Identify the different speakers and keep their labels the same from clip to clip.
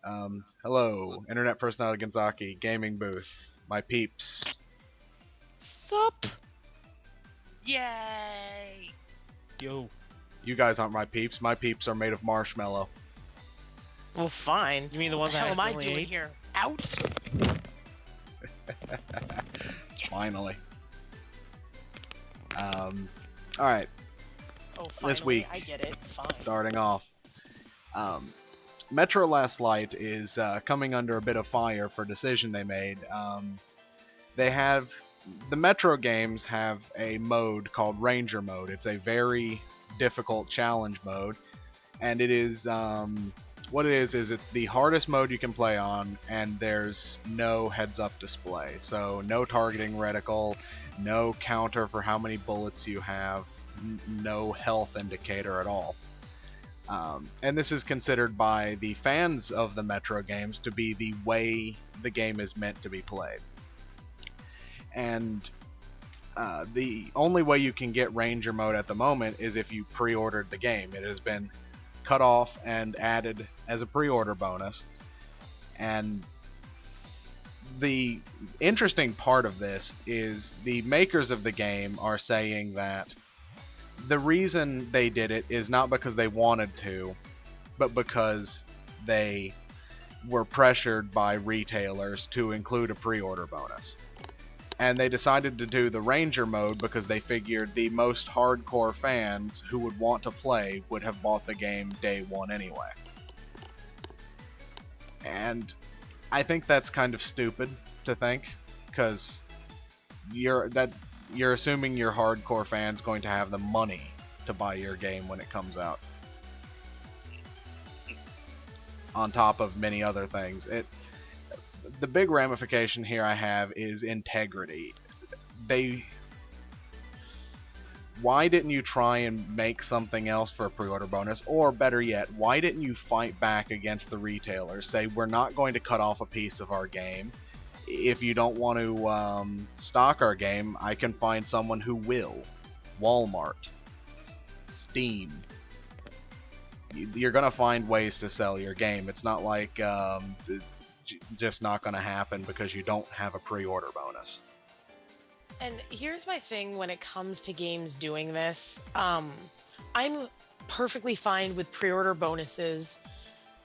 Speaker 1: Hello, Internet Personality Genzaki, Gaming Booth, my peeps.
Speaker 2: Sup?
Speaker 3: Yay!
Speaker 2: Yo.
Speaker 1: You guys aren't my peeps. My peeps are made of marshmallow.
Speaker 2: Well, fine. You mean the
Speaker 3: What
Speaker 2: ones
Speaker 3: the
Speaker 2: I
Speaker 3: hell am I
Speaker 2: accidentally
Speaker 3: doing
Speaker 2: ate?
Speaker 3: here? Out! Yes.
Speaker 1: Finally. Alright,
Speaker 3: Oh, finally,
Speaker 1: this week,
Speaker 3: I get it. Fine.
Speaker 1: starting off. Um, Metro Last Light is coming under a bit of fire for a decision they made. They have. The Metro games have a mode called Ranger Mode. It's a very difficult challenge mode, and it is what it is it's the hardest mode you can play on, and there's no heads-up display, so no targeting reticle, no counter for how many bullets you have, no health indicator at all. And this is considered by the fans of the Metro games to be the way the game is meant to be played. And the only way you can get Ranger mode at the moment is if you pre-ordered the game. It has been cut off and added as a pre-order bonus. And the interesting part of this is the makers of the game are saying that the reason they did it is not because they wanted to, but because they were pressured by retailers to include a pre-order bonus. And they decided to do the Ranger mode because they figured the most hardcore fans who would want to play would have bought the game day one anyway. And I think that's kind of stupid to think, because you're assuming your hardcore fans going to have the money to buy your game when it comes out. On top of many other things, the big ramification here I have is integrity. Why didn't you try and make something else for a pre-order bonus? Or better yet, why didn't you fight back against the retailers? Say, we're not going to cut off a piece of our game. If you don't want to stock our game, I can find someone who will. Walmart, Steam. You're going to find ways to sell your game. It's not like it's just not going to happen because you don't have a pre-order bonus.
Speaker 3: And here's my thing when it comes to games doing this. I'm perfectly fine with pre-order bonuses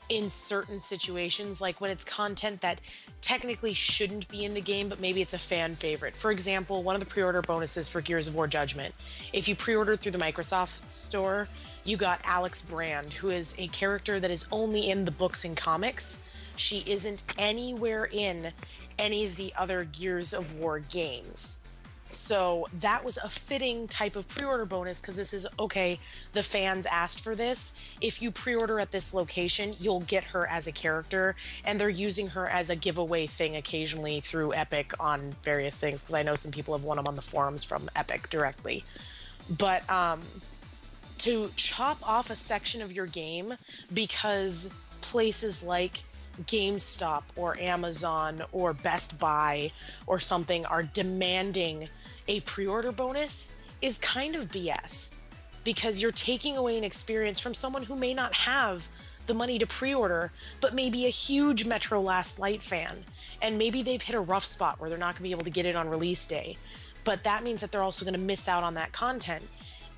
Speaker 3: in certain situations, like when it's content that technically shouldn't be in the game, but maybe it's a fan favorite. For example, one of the pre-order bonuses for Gears of War Judgment, if you pre-ordered through the Microsoft Store, you got Alex Brand, who is a character that is only in the books and comics. She isn't anywhere in any of the other Gears of War games. So that was a fitting type of pre-order bonus, because this is, okay, the fans asked for this. If you pre-order at this location, you'll get her as a character, and they're using her as a giveaway thing occasionally through Epic on various things, because I know some people have won them on the forums from Epic directly. But to chop off a section of your game because places like GameStop or Amazon or Best Buy or something are demanding a pre-order bonus is kind of BS, because you're taking away an experience from someone who may not have the money to pre-order, but maybe a huge Metro Last Light fan, and maybe they've hit a rough spot where they're not going to be able to get it on release day. But that means that they're also going to miss out on that content.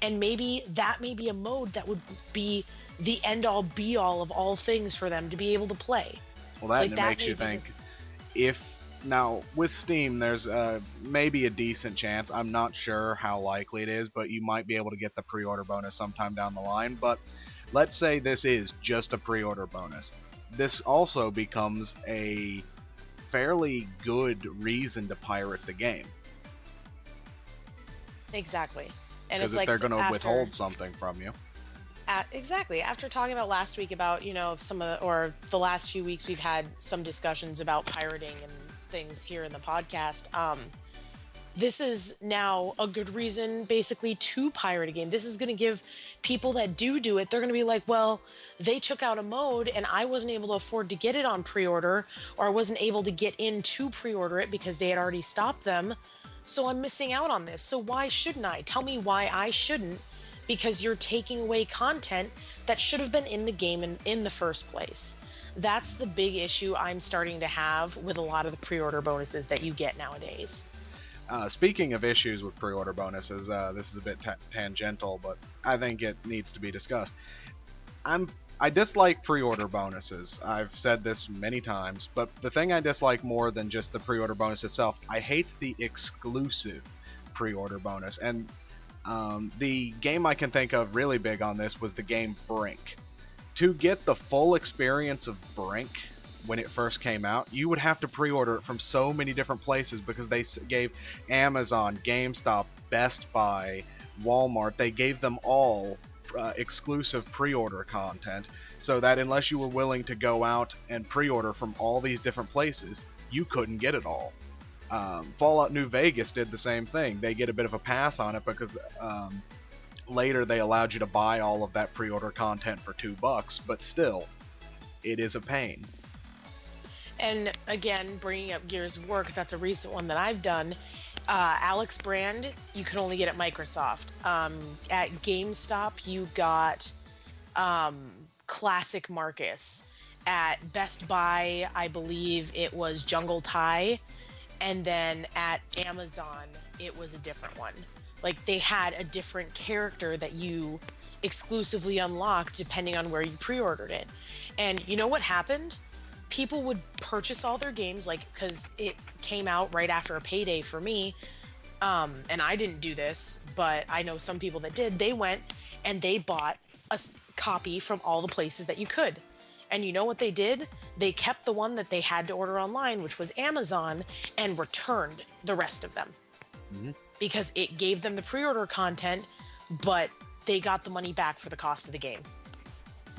Speaker 3: And maybe that may be a mode that would be the end-all be-all of all things for them to be able to play.
Speaker 1: Well, that,
Speaker 3: Like,
Speaker 1: and it
Speaker 3: that
Speaker 1: makes
Speaker 3: may
Speaker 1: you
Speaker 3: be
Speaker 1: think, if now with Steam, there's maybe a decent chance. I'm not sure how likely it is, but you might be able to get the pre-order bonus sometime down the line. But let's say this is just a pre-order bonus. This also becomes a fairly good reason to pirate the game,
Speaker 3: Exactly. And
Speaker 1: because
Speaker 3: it's
Speaker 1: if
Speaker 3: like
Speaker 1: they're going to
Speaker 3: after,
Speaker 1: withhold something from you.
Speaker 3: exactly, after talking about last week about, some of the, or the last few weeks we've had some discussions about pirating and things here in the podcast. This is now a good reason basically to pirate a game. This is going to give people that do it, they're going to be like, well, they took out a mode and I wasn't able to afford to get it on pre-order, or I wasn't able to get in to pre-order it because they had already stopped them. So I'm missing out on this. So why shouldn't I? Tell me why I shouldn't, because you're taking away content that should have been in the game in the first place. That's the big issue I'm starting to have with a lot of the pre-order bonuses that you get nowadays.
Speaker 1: Speaking of issues with pre-order bonuses, this is a bit tangential, but I think it needs to be discussed. I dislike pre-order bonuses. I've said this many times, but the thing I dislike more than just the pre-order bonus itself, I hate the exclusive pre-order bonus. And the game I can think of really big on this was the game Brink. To get the full experience of Brink when it first came out, you would have to pre-order it from so many different places because they gave Amazon, GameStop, Best Buy, Walmart, they gave them all exclusive pre-order content, so that unless you were willing to go out and pre-order from all these different places, you couldn't get it all. Fallout New Vegas did the same thing. They get a bit of a pass on it because later they allowed you to buy all of that pre-order content for $2, but still, it is a pain.
Speaker 3: And again, bringing up Gears of War, because that's a recent one that I've done. Alex Brand, you can only get at Microsoft. At GameStop, you got Classic Marcus. At Best Buy, I believe it was Jungle Tie. And then at Amazon, it was a different one. Like, they had a different character that you exclusively unlocked depending on where you pre-ordered it. And you know what happened? People would purchase all their games, like, because it came out right after a payday for me. And I didn't do this, but I know some people that did. They went and they bought a copy from all the places that you could. And you know what they did? They kept the one that they had to order online, which was Amazon, and returned the rest of them.
Speaker 1: Mm-hmm.
Speaker 3: Because it gave them the pre-order content, but they got the money back for the cost of the game.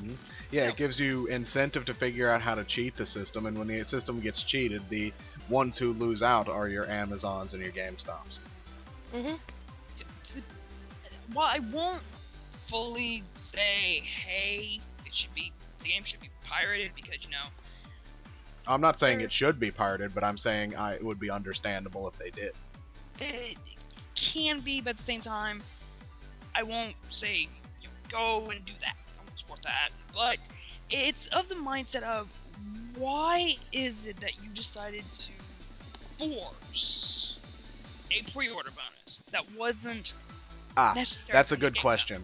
Speaker 1: Mm-hmm. Yeah, it gives you incentive to figure out how to cheat the system, and when the system gets cheated, the ones who lose out are your Amazons and your GameStops.
Speaker 3: Mm-hmm.
Speaker 4: Well, I won't fully say, hey, the game should be pirated because,
Speaker 1: I'm not saying it should be pirated, but I'm saying it would be understandable if they did.
Speaker 4: it can be, but at the same time, I won't say go and do that. I won't support that. But it's of the mindset of, why is it that you decided to force a pre-order bonus that wasn't necessary?
Speaker 1: That's a good question.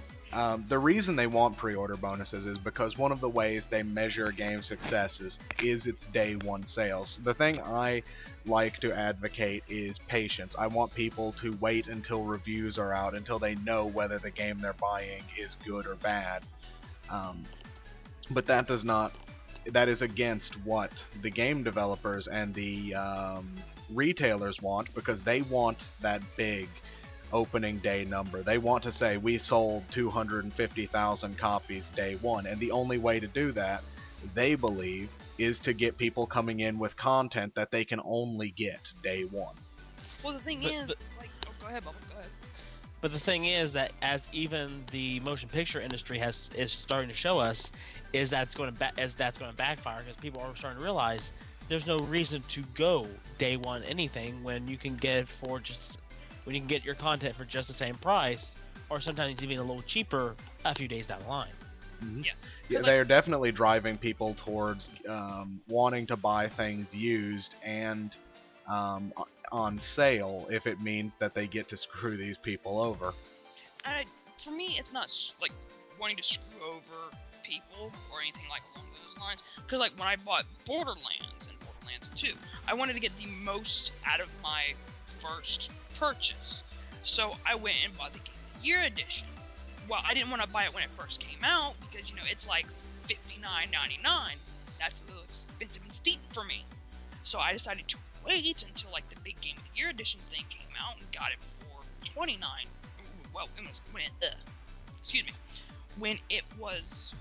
Speaker 1: The reason they want pre-order bonuses is because one of the ways they measure a game's success is its day one sales. The thing I like to advocate is patience. I want people to wait until reviews are out, until they know whether the game they're buying is good or bad. But that is against what the game developers and the retailers want, because they want that big opening day number. They want to say we sold 250,000 copies day one, and the only way to do that, they believe, is to get people coming in with content that they can only get day one.
Speaker 4: Well, the thing is, go ahead, Bubba, go ahead.
Speaker 2: But the thing is that as even the motion picture industry is starting to show us, is that's going to backfire, because people are starting to realize there's no reason to go day one anything when you can get your content for just the same price, or sometimes even a little cheaper a few days down the line.
Speaker 1: Mm-hmm. Yeah, they are definitely driving people towards wanting to buy things used and on sale if it means that they get to screw these people over.
Speaker 4: For me, it's not like wanting to screw over people or anything like along those lines. Because like when I bought Borderlands and Borderlands 2, I wanted to get the most out of my first purchase. So I went and bought the Game of the Year edition. Well, I didn't want to buy it when it first came out because, it's like $59.99. That's a little expensive and steep for me. So I decided to wait until like the big Game of the Year edition thing came out and got it for $29. Well, it was when it was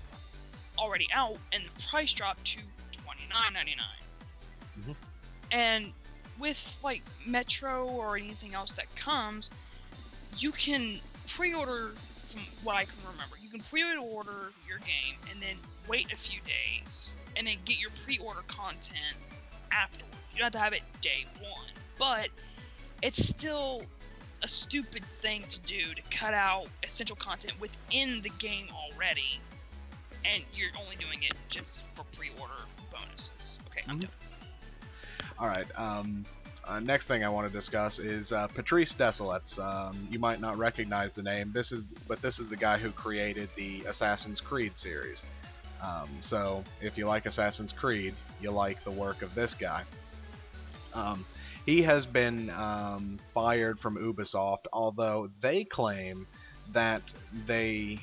Speaker 4: already out and the price dropped to $29.99.
Speaker 1: Mm-hmm.
Speaker 4: And with like Metro or anything else that comes, you can pre-order, from what I can remember, you can pre-order your game and then wait a few days and then get your pre-order content afterwards. You don't have to have it day one, but it's still a stupid thing to do, to cut out essential content within the game already and you're only doing it just for pre-order bonuses. Okay, I'm done.
Speaker 1: All right. Next thing I want to discuss is Patrice Desilets. You might not recognize the name. This is the guy who created the Assassin's Creed series. So if you like Assassin's Creed, you like the work of this guy. He has been fired from Ubisoft, although they claim that they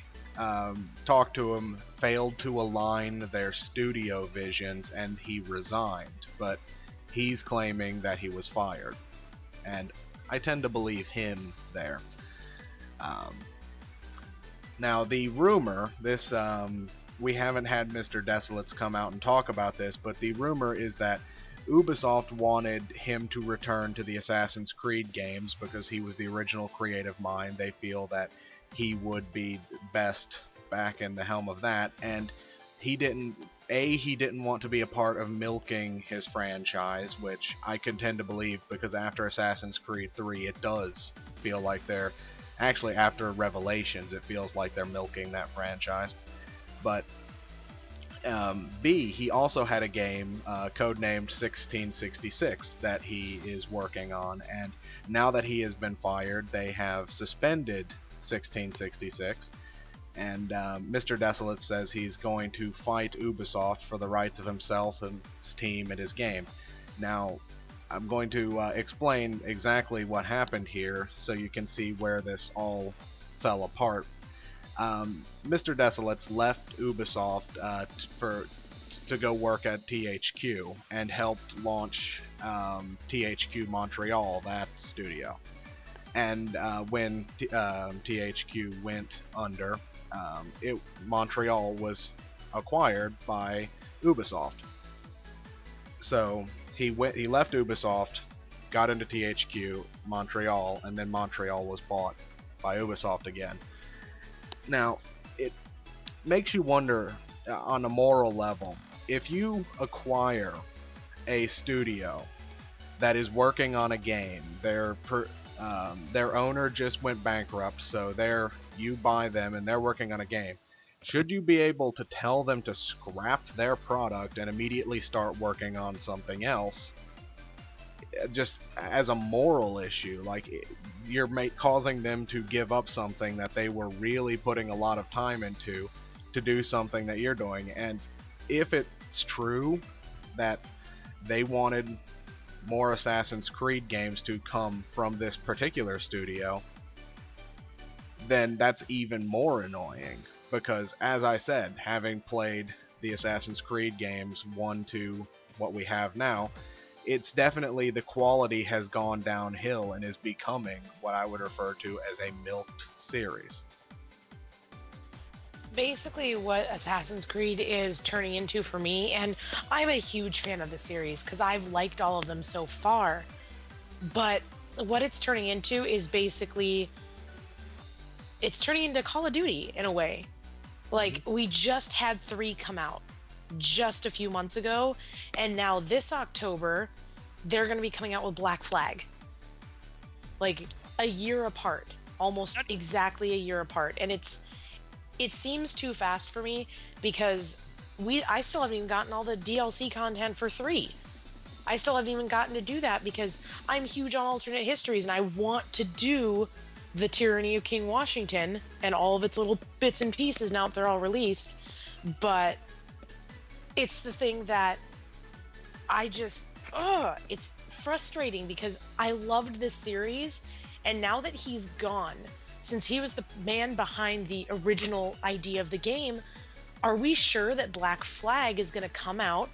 Speaker 1: talked to him, failed to align their studio visions, and he resigned. But he's claiming that he was fired, and I tend to believe him there. Now, the rumor, we haven't had Mr. Desilets come out and talk about this, but the rumor is that Ubisoft wanted him to return to the Assassin's Creed games because he was the original creative mind. They feel that he would be best back in the helm of that, and he didn't want to be a part of milking his franchise, which I could tend to believe, because after Assassin's Creed 3, it does feel like they're actually, after Revelations, it feels like they're milking that franchise. But B, he also had a game codenamed 1666 that he is working on, and now that he has been fired, they have suspended 1666, and Mr. Desilets says he's going to fight Ubisoft for the rights of himself and his team and his game. Now, I'm going to explain exactly what happened here so you can see where this all fell apart. Mr. Desilets left Ubisoft to go work at THQ and helped launch THQ Montreal, that studio. And when THQ went under, Montreal was acquired by Ubisoft. So he left Ubisoft, got into THQ Montreal, and then Montreal was bought by Ubisoft again. Now, it makes you wonder on a moral level, if you acquire a studio that is working on a game, their owner just went bankrupt, so you buy them and they're working on a game. Should you be able to tell them to scrap their product and immediately start working on something else? Just as a moral issue, like, you're causing them to give up something that they were really putting a lot of time into to do something that you're doing. And if it's true that they wanted more Assassin's Creed games to come from this particular studio, then that's even more annoying, because, as I said, having played the Assassin's Creed games 1 to what we have now, it's definitely, the quality has gone downhill and is becoming what I would refer to as a milked series.
Speaker 3: Basically what Assassin's Creed is turning into for me, and I'm a huge fan of the series because I've liked all of them so far, but what it's turning into is basically, it's turning into Call of Duty in a way. Like, we just had 3 come out just a few months ago, and now this October they're going to be coming out with Black Flag, like a year apart, almost exactly a year apart. And it seems too fast for me, because I still haven't even gotten all the DLC content for 3. I still haven't even gotten to do that because I'm huge on alternate histories and I want to do the Tyranny of King Washington and all of its little bits and pieces now that they're all released. But it's the thing that I just, it's frustrating because I loved this series, and now that he's gone, since he was the man behind the original idea of the game, are we sure that Black Flag is going to come out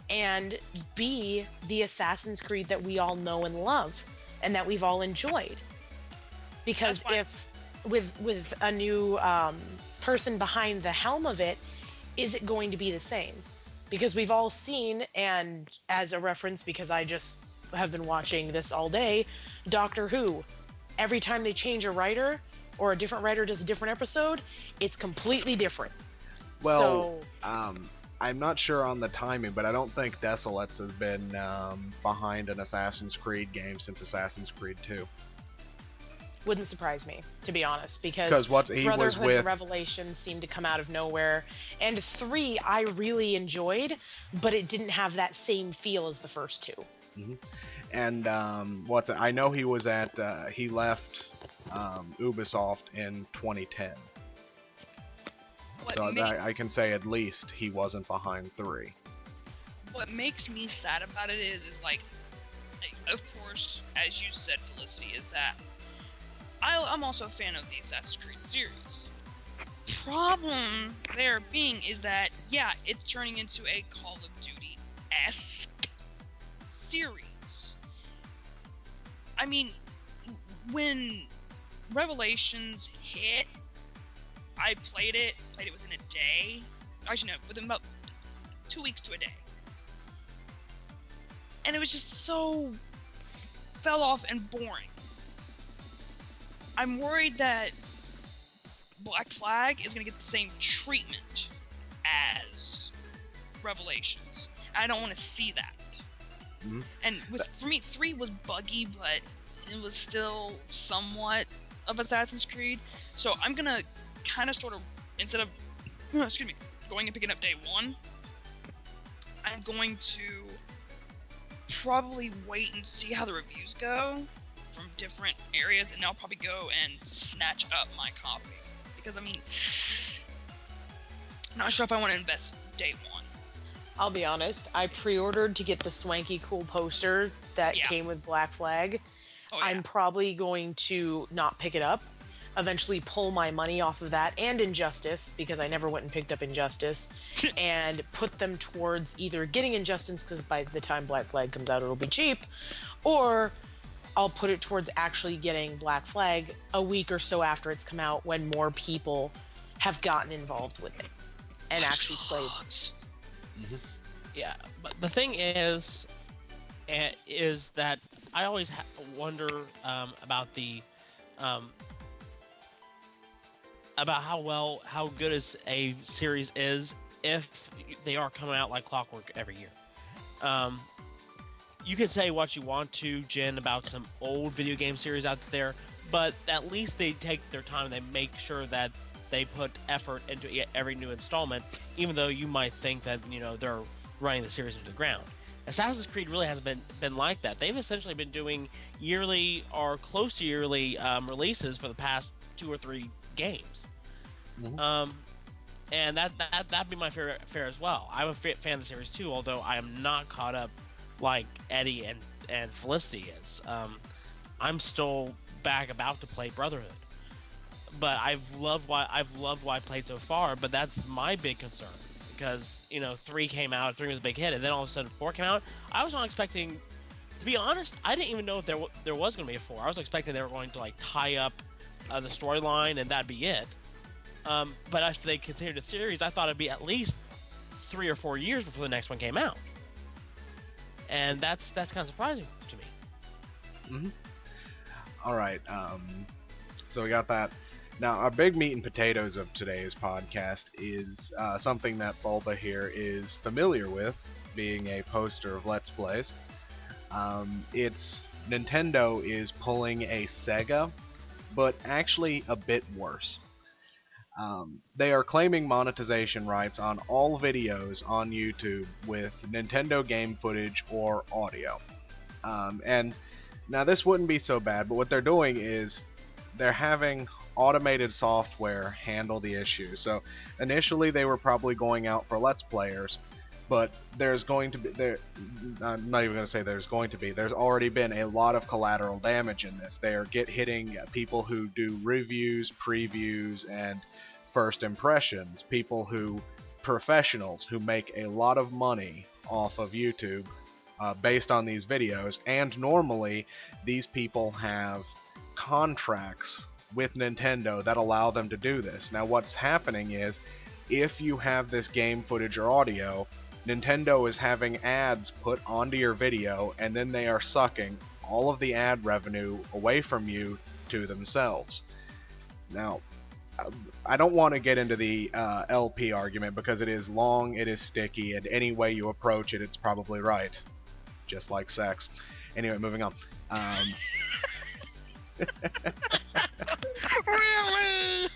Speaker 3: and be the Assassin's Creed that we all know and love and that we've all enjoyed? Because if with a new person behind the helm of it, is it going to be the same? Because we've all seen, and as a reference, because I just have been watching this all day, Doctor Who. Every time they change a writer or a different writer does a different episode, it's completely different.
Speaker 1: Well, I'm not sure on the timing, but I don't think Desilets has been behind an Assassin's Creed game since Assassin's Creed 2.
Speaker 3: Wouldn't surprise me, to be honest, because
Speaker 1: Because what he was
Speaker 3: Brotherhood
Speaker 1: with,
Speaker 3: and Revelation seemed to come out of nowhere. And 3, I really enjoyed, but it didn't have that same feel as the first 2.
Speaker 1: and I know he was at he left Ubisoft in 2010.
Speaker 4: What
Speaker 1: So
Speaker 4: ma-
Speaker 1: I can say at least he wasn't behind 3.
Speaker 4: what makes me sad about it is like, of course, as you said, Felicity, is that I'm also a fan of the Assassin's Creed series. Problem there being is that, yeah, it's turning into a Call of Duty-esque series. I mean, when Revelations hit, I played it within a day. Actually, no, within about 2 weeks to a day. And it was just so fell off and boring. I'm worried that Black Flag is going to get the same treatment as Revelations. I don't want to see that.
Speaker 1: Mhm.
Speaker 4: And for me, 3 was buggy, but it was still somewhat of Assassin's Creed. So I'm going to kind of sort of, instead of, going and picking up day 1, I'm going to probably wait and see how the reviews go from different areas, and I'll probably go and snatch up my copy. Because, I mean, I'm not sure if I want to invest day 1.
Speaker 3: I'll be honest, I pre-ordered to get the swanky cool poster that
Speaker 4: Yeah.
Speaker 3: came with Black Flag.
Speaker 4: Oh, yeah.
Speaker 3: I'm probably going to not pick it up, eventually pull my money off of that and Injustice, because I never went and picked up Injustice, and put them towards either getting Injustice, because by the time Black Flag comes out it'll be cheap, or I'll put it towards actually getting Black Flag a week or so after it's come out, when more people have gotten involved with it and actually played.
Speaker 4: Dogs.
Speaker 2: Yeah, but the thing is that I always wonder about the about how good a series is if they are coming out like clockwork every year. You can say what you want to, Jen, about some old video game series out there, but at least they take their time and they make sure that they put effort into every new installment, even though you might think that, they're running the series into the ground. Assassin's Creed really hasn't been like that. They've essentially been doing yearly or close to yearly releases for the past 2 or 3 games.
Speaker 1: Mhm.
Speaker 2: And that'd be my fair as well. I'm a fan of the series too, although I am not caught up like Eddie and Felicity is. I'm still back about to play Brotherhood, but I've loved what I played so far. But that's my big concern, because 3 came out, 3 was a big hit, and then all of a sudden 4 came out. I was not expecting, to be honest, I didn't even know if there was going to be a 4. I was expecting they were going to like tie up the storyline and that'd be it. But if they continued the series, I thought it'd be at least 3 or 4 years before the next one came out, and that's kind of surprising to me.
Speaker 1: All right. So we got that. Now, our big meat and potatoes of today's podcast is something that Bulba here is familiar with, being a poster of Let's Plays. It's Nintendo is pulling a Sega, but actually a bit worse. They are claiming monetization rights on all videos on YouTube with Nintendo game footage or audio. And now this wouldn't be so bad, but what they're doing is they're having automated software handle the issue. So initially they were probably going out for Let's Players, but there's going to be I'm not even going to say there's going to be. There's already been a lot of collateral damage in this. They are hitting people who do reviews, previews, and first impressions. Professionals who make a lot of money off of YouTube based on these videos, and normally these people have contracts with Nintendo that allow them to do this. Now what's happening is, if you have this game footage or audio, Nintendo is having ads put onto your video, and then they are sucking all of the ad revenue away from you to themselves. Now, I don't want to get into the LP argument, because it is long, it is sticky, and any way you approach it, it's probably right. Just like sex. Anyway, moving on.
Speaker 4: Really?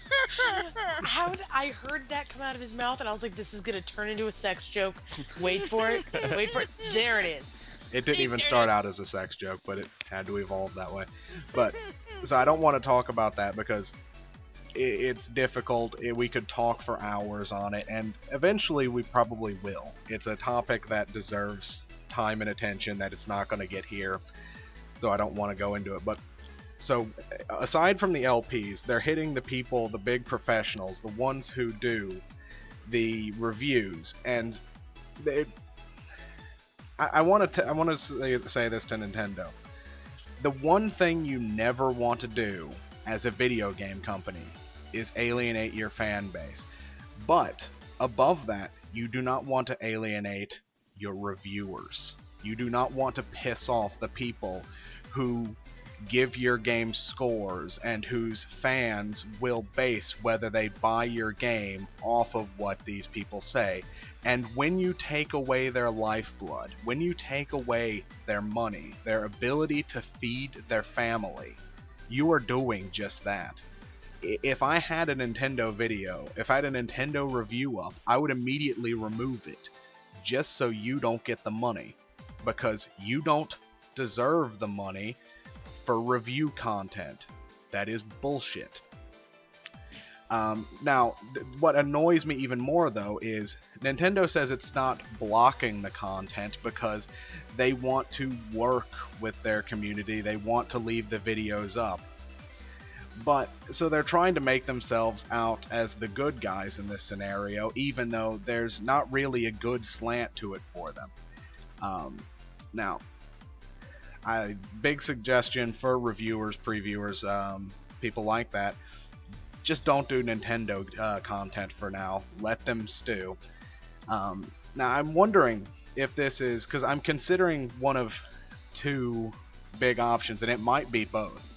Speaker 3: I heard that come out of his mouth, and I was like, "This is gonna turn into a sex joke." Wait for it. Wait for it. There it is.
Speaker 1: It didn't even start out as a sex joke, but it had to evolve that way. But so I don't want to talk about that because it's difficult. We could talk for hours on it, and eventually we probably will. It's a topic that deserves time and attention that it's not going to get here, so I don't want to go into it. But so aside from the LPs, they're hitting the people, the big professionals, the ones who do the reviews, and I want to say this to Nintendo. The one thing you never want to do as a video game company is alienate your fan base. But above that, you do not want to alienate your reviewers. You do not want to piss off the people who give your game scores and whose fans will base whether they buy your game off of what these people say. And when you take away their lifeblood, when you take away their money, their ability to feed their family, you are doing just that. If I had a Nintendo video, if I had a Nintendo review up, I would immediately remove it just so you don't get the money, because you don't deserve the money for review content. That is bullshit. Now, what annoys me even more, though, is Nintendo says it's not blocking the content because they want to work with their community. They want to leave the videos up. But, so they're trying to make themselves out as the good guys in this scenario, even though there's not really a good slant to it for them. Now, big suggestion for reviewers, previewers, people like that, just don't do Nintendo content for now. Let them stew. Now, I'm wondering if this is, because I'm considering one of two big options, and it might be both.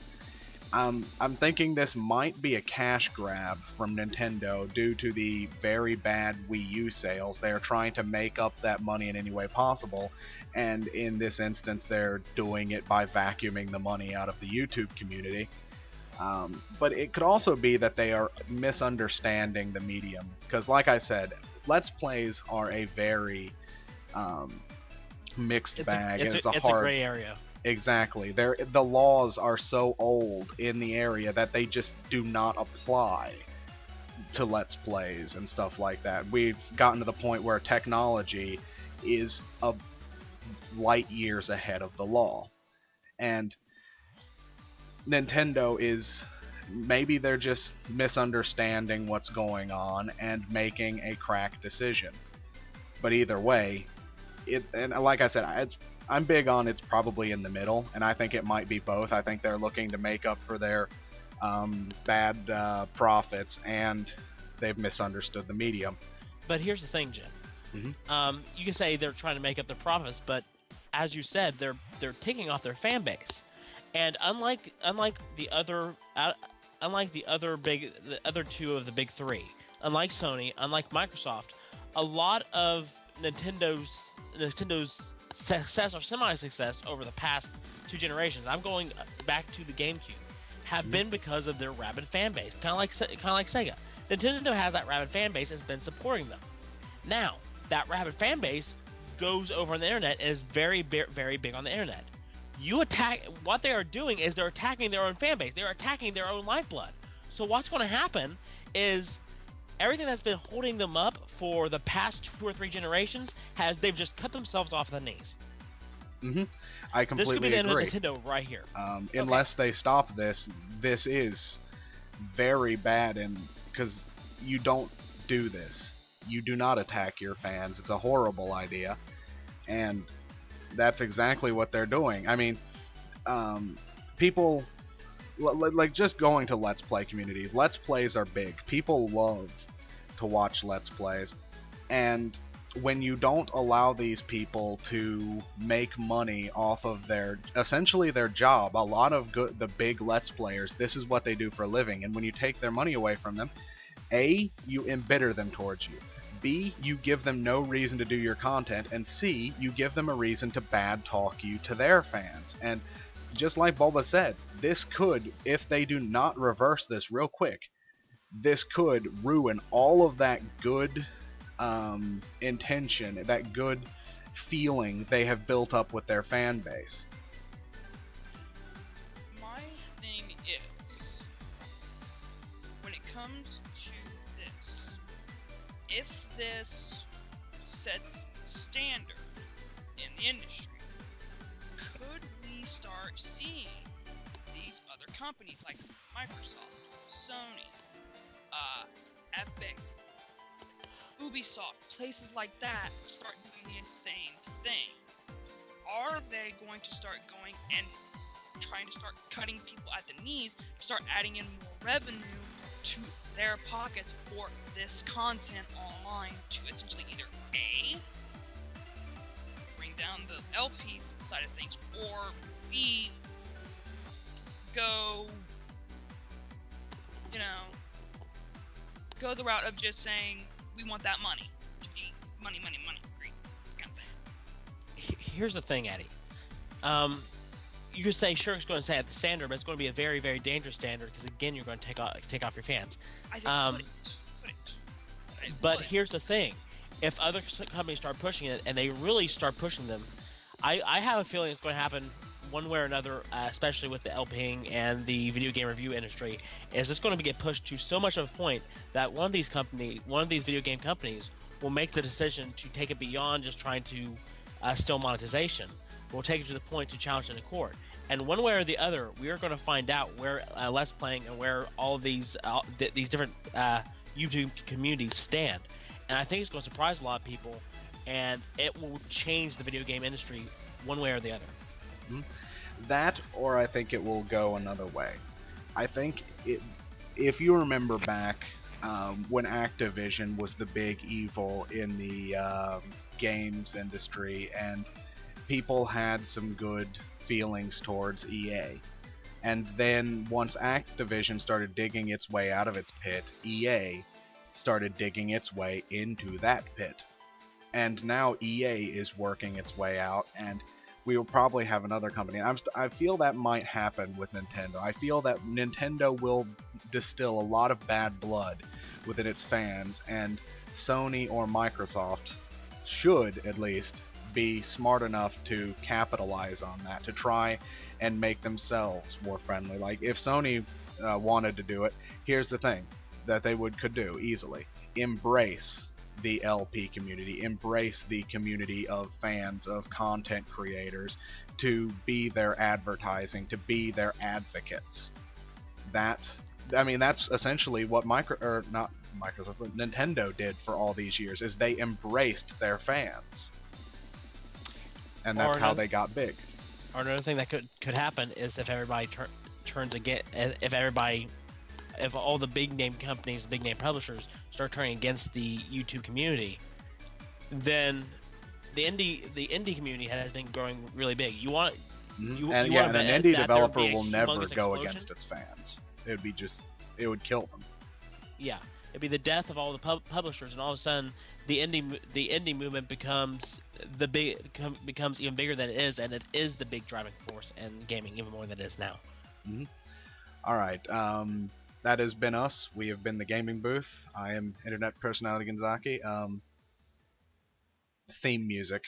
Speaker 1: I'm thinking this might be a cash grab from Nintendo due to the very bad Wii U sales. They're trying to make up that money in any way possible, and in this instance they're doing it by vacuuming the money out of the YouTube community. But it could also be that they are misunderstanding the medium, because like I said, Let's Plays are a very mixed bag.
Speaker 2: It's
Speaker 1: a
Speaker 2: a gray area.
Speaker 1: Exactly. The laws are so old in the area that they just do not apply to Let's Plays and stuff like that. We've gotten to the point where technology is light years ahead of the law. And Nintendo is, maybe they're just misunderstanding what's going on and making a crack decision. But either way, and like I said, I'm big on it's probably in the middle, and I think it might be both. I think they're looking to make up for their bad profits, and they've misunderstood the medium.
Speaker 2: But here's the thing, Jim.
Speaker 1: Mm-hmm.
Speaker 2: You can say they're trying to make up their profits, but as you said, they're taking off their fan base, and unlike the other two of the big three, unlike Sony, unlike Microsoft, a lot of Nintendo's success or semi-success over the past two generations, I'm going back to the GameCube, have been because of their rabid fan base, kind of like Sega. Nintendo has that rabid fan base and has been supporting them. Now, that rabid fan base goes over on the internet and is very, very big on the internet. What they are doing is they're attacking their own fan base. They're attacking their own lifeblood. So what's going to happen is everything that's been holding them up for the past 2 or 3 generations they've just cut themselves off the knees.
Speaker 1: Mm-hmm. I completely agree.
Speaker 2: This could be the end of Nintendo right here.
Speaker 1: Unless they stop this is very bad, and because you don't do this, you do not attack your fans. It's a horrible idea, and that's exactly what they're doing. I mean, people like just going to Let's Play communities. Let's Plays are big. People love to watch Let's Plays, and when you don't allow these people to make money off of essentially their job, a lot of the big Let's Players, this is what they do for a living, and when you take their money away from them, A, you embitter them towards you. B, you give them no reason to do your content, and C, you give them a reason to bad talk you to their fans. And just like Bulba said, this could, if they do not reverse this real quick, this could ruin all of that good intention, that good feeling they have built up with their fan base.
Speaker 4: My thing is, when it comes to this, if this sets standard in the industry, could we start seeing these other companies like Microsoft, Sony, Epic, Ubisoft, places like that start doing the same thing? Are they going to start going and trying to start cutting people at the knees to start adding in more revenue to their pockets for this content online to essentially either A, bring down the LP side of things, or B, go, go the route of just saying, we want that money to be money, greed, kind of thing.
Speaker 2: Here's the thing, Eddie. You could say, sure, it's going to stay at the standard, but it's going to be a very, very dangerous standard because, again, you're going to take off your fans.
Speaker 4: I couldn't.
Speaker 2: But here's the thing. If other companies start pushing it, and they really start pushing them, I have a feeling it's going to happen one way or another, especially with the LPing and the video game review industry, is it's going to get pushed to so much of a point that one of these video game companies will make the decision to take it beyond just trying to steal monetization. We'll take it to the point to challenge it in court. And one way or the other, we are going to find out where Let's Playing and where all of these different YouTube communities stand. And I think it's going to surprise a lot of people, and it will change the video game industry one way or the other.
Speaker 1: That, or I think it will go another way. I think if you remember back when Activision was the big evil in the games industry, and people had some good feelings towards EA. And then once Activision started digging its way out of its pit, EA started digging its way into that pit. And now EA is working its way out, and we will probably have another company. I feel that might happen with Nintendo. I feel that Nintendo will distill a lot of bad blood within its fans, and Sony or Microsoft should, at least, be smart enough to capitalize on that, to try and make themselves more friendly. Like, if Sony wanted to do it, here's the thing that they could do easily. Embrace the LP community, embrace the community of fans, of content creators, to be their advertising, to be their advocates. That's essentially what Nintendo did for all these years, is they embraced their fans. And that's how they got big.
Speaker 2: Or another thing that could happen is if everybody turns again, if all the big name companies, big name publishers start turning against the YouTube community, then the indie community has been growing really big.
Speaker 1: And an indie developer will never go against its fans. It would kill them.
Speaker 2: Yeah, it'd be the death of all the publishers, and all of a sudden the indie movement becomes even bigger than it is, and it is the big driving force in gaming even more than it is now.
Speaker 1: Mm-hmm. All right, that has been us. We have been the Gaming Booth. I am Internet Personality Gonzaki. Theme music.